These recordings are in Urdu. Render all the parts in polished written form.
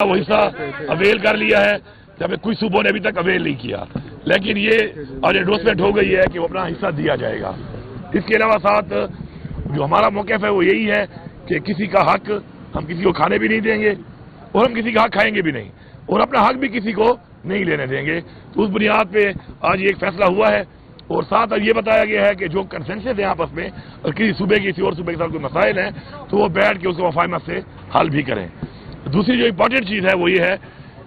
وہ حصہ اویل کر لیا ہے جب کچھ صوبوں نے ابھی تک اویل نہیں کیا، لیکن یہ اور انڈورسمنٹ ہو گئی ہے کہ وہ اپنا حصہ دیا جائے گا۔ اس کے علاوہ ساتھ جو ہمارا موقف ہے وہ یہی ہے کہ کسی کا حق ہم کسی کو کھانے بھی نہیں دیں گے اور ہم کسی کا حق کھائیں گے بھی نہیں، اور اپنا حق بھی کسی کو نہیں لینے دیں گے۔ تو اس بنیاد پہ آج ایک فیصلہ ہوا ہے، اور ساتھ یہ بتایا گیا ہے کہ جو کنسنسس ہے آپس میں اور کسی صوبے کسی اور صوبے کے ساتھ کوئی مسائل ہیں تو وہ بیٹھ کے اس کو مفاہمت سے حل بھی کریں۔ دوسری جو امپورٹنٹ چیز ہے وہ یہ ہے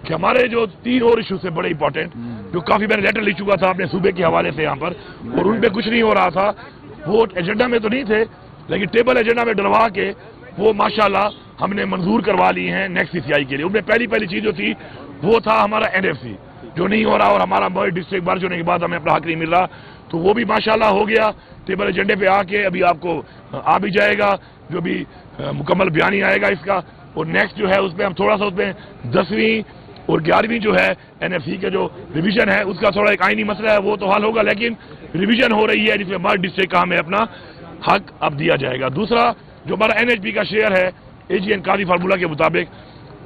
کہ ہمارے جو 3 اور ایشو سے بڑے امپورٹنٹ جو کافی میں نے لیٹر لکھ چکا تھا اپنے صوبے کے حوالے سے یہاں پر، اور ان پہ کچھ نہیں ہو رہا تھا، وہ ایجنڈا میں تو نہیں تھے لیکن ٹیبل ایجنڈا میں ڈلوا کے وہ ماشاءاللہ ہم نے منظور کروا لی ہیں نیکسٹ CCI کے لیے۔ ان میں پہلی چیز جو تھی وہ تھا ہمارا NFC جو نہیں ہو رہا، اور ہمارا ڈسٹرکٹ بارش ہونے کے بعد ہمیں اپنا حق نہیں مل رہا، تو وہ بھی ماشاءاللہ ہو گیا ٹیبل ایجنڈے پہ آ کے ابھی آپ کو آ بھی جائے گا، جو بھی مکمل بیان ہی آئے گا اس کا۔ اور نیکسٹ جو ہے اس میں ہم تھوڑا سا اس میں 10ویں اور 11ویں جو ہے NFC کا جو ریویژن ہے اس کا تھوڑا ایک آئینی مسئلہ ہے، وہ تو حل ہوگا، لیکن ریویژن ہو رہی ہے جس میں ہمارے ڈسٹرکٹ کا ہمیں اپنا حق اب دیا جائے گا۔ دوسرا جو ہمارا NHP کا شیئر ہے AGN قاضی فارمولہ کے مطابق،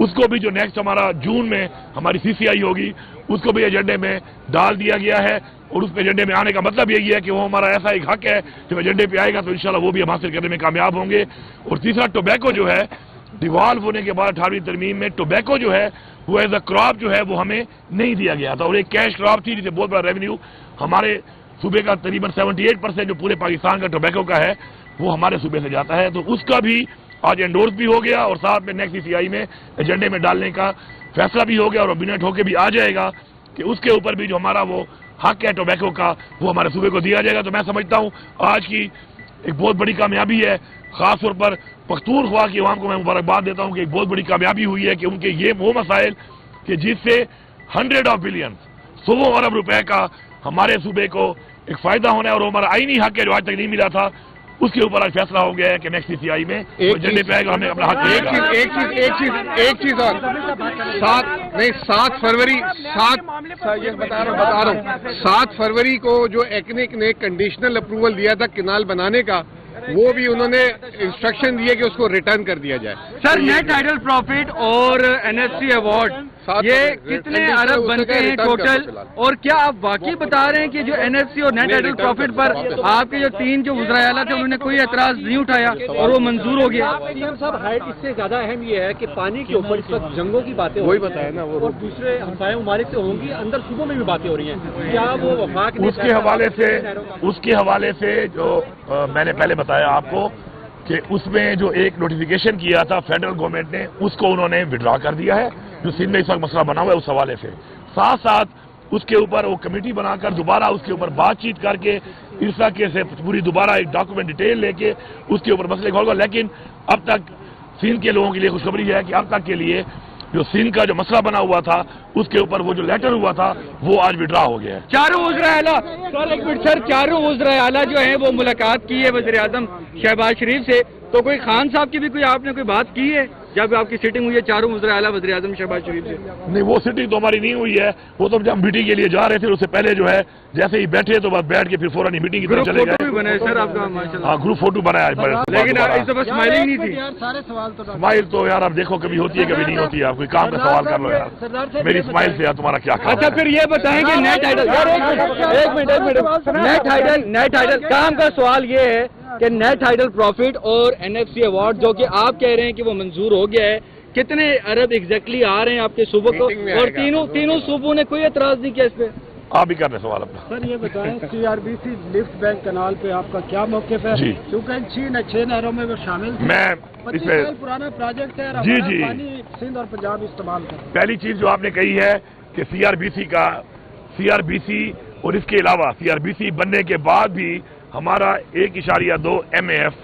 اس کو بھی جو نیکسٹ ہمارا جون میں ہماری CCI ہوگی اس کو بھی ایجنڈے میں ڈال دیا گیا ہے، اور اس ایجنڈے میں آنے کا مطلب یہی ہے کہ وہ ہمارا ایسا ایک حق ہے جب ایجنڈے پہ آئے گا تو انشاءاللہ وہ بھی ہم حاصل کرنے میں کامیاب ہوں گے۔ اور تیسرا ٹوبیکو جو ہے ڈیوالو ہونے کے بعد 18ویں ترمیم میں ٹوبیکو جو ہے وہ ایز اے کراپ جو ہے وہ ہمیں نہیں دیا گیا تھا، اور ایک کیش کراپ تھی جسے بہت بڑا ریونیو ہمارے صوبے کا تقریباً 78% جو پورے پاکستان کا ٹوبیکو کا ہے وہ ہمارے صوبے سے جاتا ہے، تو اس کا بھی آج انڈورس بھی ہو گیا اور ساتھ میں نیکسٹ CCI میں ایجنڈے میں ڈالنے کا فیصلہ بھی ہو گیا، اور اوبینٹ ہو کے بھی آ جائے گا کہ اس کے اوپر بھی جو ہمارا وہ حق ہے ٹوبیکو کا وہ ہمارے صوبے کو دیا جائے گا۔ تو میں سمجھتا ہوں آج کی ایک بہت بڑی کامیابی ہے، خاص طور پر پختونخوا کی عوام کو میں مبارکباد دیتا ہوں کہ ایک بہت بڑی کامیابی ہوئی ہے کہ ان کے یہ وہ مسائل کہ جس سے 100 بلین 100 ارب روپے کا ہمارے صوبے کو ایک فائدہ ہونا ہے، اور ہمارا آئینی حق ہے جو آج تک نہیں ملا تھا، اس کے اوپر آج فیصلہ ہو گیا ہے کہ نیکسٹ CCI میں ایجنڈے پہ آئے گا ہمیں اپنا حق دے گا۔ ایک چیز اور 7 فروری 7 فروری کو جو ایکنک نے کنڈیشنل اپروول دیا تھا کنال بنانے کا، وہ بھی انہوں نے انسٹرکشن دیے کہ اس کو ریٹرن کر دیا جائے۔ سر نیٹ ٹائیڈل پروفٹ اور NFC ایوارڈ یہ کتنے ارب بنتے ہیں ٹوٹل، اور کیا آپ واقعی بتا رہے ہیں کہ جو NFC اور نیٹ ٹائیڈل پروفٹ پر آپ کے جو 3 جو وزراء اعلیٰ تھے انہوں نے کوئی اعتراض نہیں اٹھایا اور وہ منظور ہو گیا؟ صاحب ہائٹ اس سے زیادہ اہم یہ ہے کہ پانی کے اوپر اس وقت جنگوں کی باتیں وہی بتایا نا، وہ اور دوسرے ہمسائے ممالک سے ہوں گی، اندر صوبوں میں بھی باتیں ہو رہی ہیں، کیا وہ وفاق اس کے حوالے سے جو میں نے پہلے بتایا آپ کو کہ اس میں جو ایک نوٹیفیکیشن کیا تھا فیڈرل گورنمنٹ نے اس کو انہوں نے وڈرا کر دیا ہے، جو سندھ میں اس وقت مسئلہ بنا ہوا ہے اس حوالے سے۔ ساتھ ساتھ اس کے اوپر وہ کمیٹی بنا کر دوبارہ اس کے اوپر بات چیت کر کے ارسا کے سے پوری دوبارہ ایک ڈاکومنٹ ڈیٹیل لے کے اس کے اوپر مسئلے ہوگا، لیکن اب تک سندھ کے لوگوں کے لیے خوشخبری ہے کہ اب تک کے لیے جو سندھ کا جو مسئلہ بنا ہوا تھا اس کے اوپر وہ جو لیٹر ہوا تھا وہ آج وڈرا ہو گیا ہے۔ چاروں وزراء اعلیٰ سر ایک منٹ سر، چاروں وزراء اعلیٰ جو ہیں وہ ملاقات کی ہے وزیر اعظم شہباز شریف سے، تو کوئی خان صاحب کی بھی کوئی آپ نے کوئی بات کی ہے جب آپ کی سیٹنگ ہوئی ہے چاروں وزراء اعلیٰ وزیر اعظم شہباز شریف سے؟ نہیں، وہ سیٹنگ تو ہماری نہیں ہوئی ہے، وہ تو جب ہم میٹنگ کے لیے جا رہے تھے اس سے پہلے جو ہے جیسے ہی بیٹھے تو بس بیٹھ کے پھر فوراً ہی میٹنگ کی طرف چلے گئے۔ بنا ہے سر آپ کا ماشاءاللہ، ہاں گروپ فوٹو بنایا ہے، لیکن اس دفعہ اسمائلنگ نہیں تھی۔ اسمائل تو یار اب دیکھو کبھی ہوتی ہے کبھی نہیں ہوتی ہے، آپ کوئی کام کا سوال کر لو یار، میری اسمائل سے یار تمہارا کیا کام؟ اچھا پھر یہ بتائیں کہ نیٹ ٹائیڈل نیٹ ٹائیڈل کام کا سوال یہ ہے کہ نیٹ ٹائیڈل پروفٹ اور NFC ایوارڈ جو کہ آپ کہہ رہے ہیں کہ وہ منظور ہو گیا ہے، کتنے ارب ایگزیکٹلی آ رہے ہیں آپ کے صوبوں کو، اور تینوں صوبوں نے کوئی اعتراض نہیں کیا اس پہ؟ آپ بھی کر رہے سوال اپنا۔ سر یہ بتائیں CRBC لفٹ بینک کنال پہ آپ کا کیا موقف ہے؟ جی چونکہ 6 نہروں میں وہ شامل تھے، میں 25 سال پرانا پروجیکٹ ہے، جی پانی سندھ اور پنجاب استعمال کریں۔ پہلی چیز جو آپ نے کہی ہے کہ CRBC اور اس کے علاوہ CRBC بننے کے بعد بھی ہمارا 1.2 MAF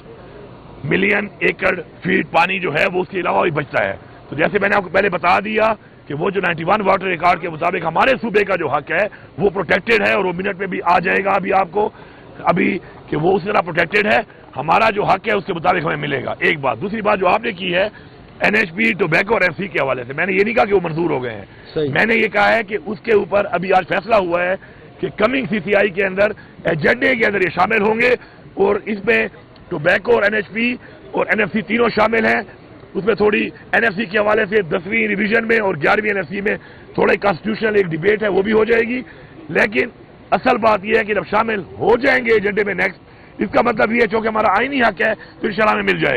ملین ایکڑ فیٹ پانی جو ہے وہ اس کے علاوہ بھی بچتا ہے، تو جیسے میں نے آپ کو پہلے بتا دیا کہ وہ جو 91 واٹر ریکارڈ کے مطابق ہمارے صوبے کا جو حق ہے وہ پروٹیکٹڈ ہے، اور وہ منٹ میں بھی آ جائے گا ابھی آپ کو کہ وہ اس طرح پروٹیکٹڈ ہے، ہمارا جو حق ہے اس کے مطابق ہمیں ملے گا۔ ایک بات، دوسری بات جو آپ نے کی ہے NHP ٹوبیکو اور FC کے حوالے سے، میں نے یہ نہیں کہا کہ وہ منظور ہو گئے ہیں، میں نے یہ کہا ہے کہ اس کے اوپر ابھی آج فیصلہ ہوا ہے کہ کمنگ CCI کے اندر ایجنڈے کے اندر یہ شامل ہوں گے، اور اس میں ٹوبیکو اور NHP اور NFC تینوں شامل ہیں، اس میں تھوڑی NFC کے حوالے سے 10ویں ریویژن میں اور 11ویں NFC میں تھوڑا کانسٹیٹیوشنل ایک ڈیبیٹ ہے، وہ بھی ہو جائے گی. لیکن اصل بات یہ ہے کہ جب شامل ہو جائیں گے ایجنڈے میں نیکسٹ، اس کا مطلب یہ ہے چونکہ ہمارا آئینی حق ہے تو انشاءاللہ ہمیں مل جائے گا.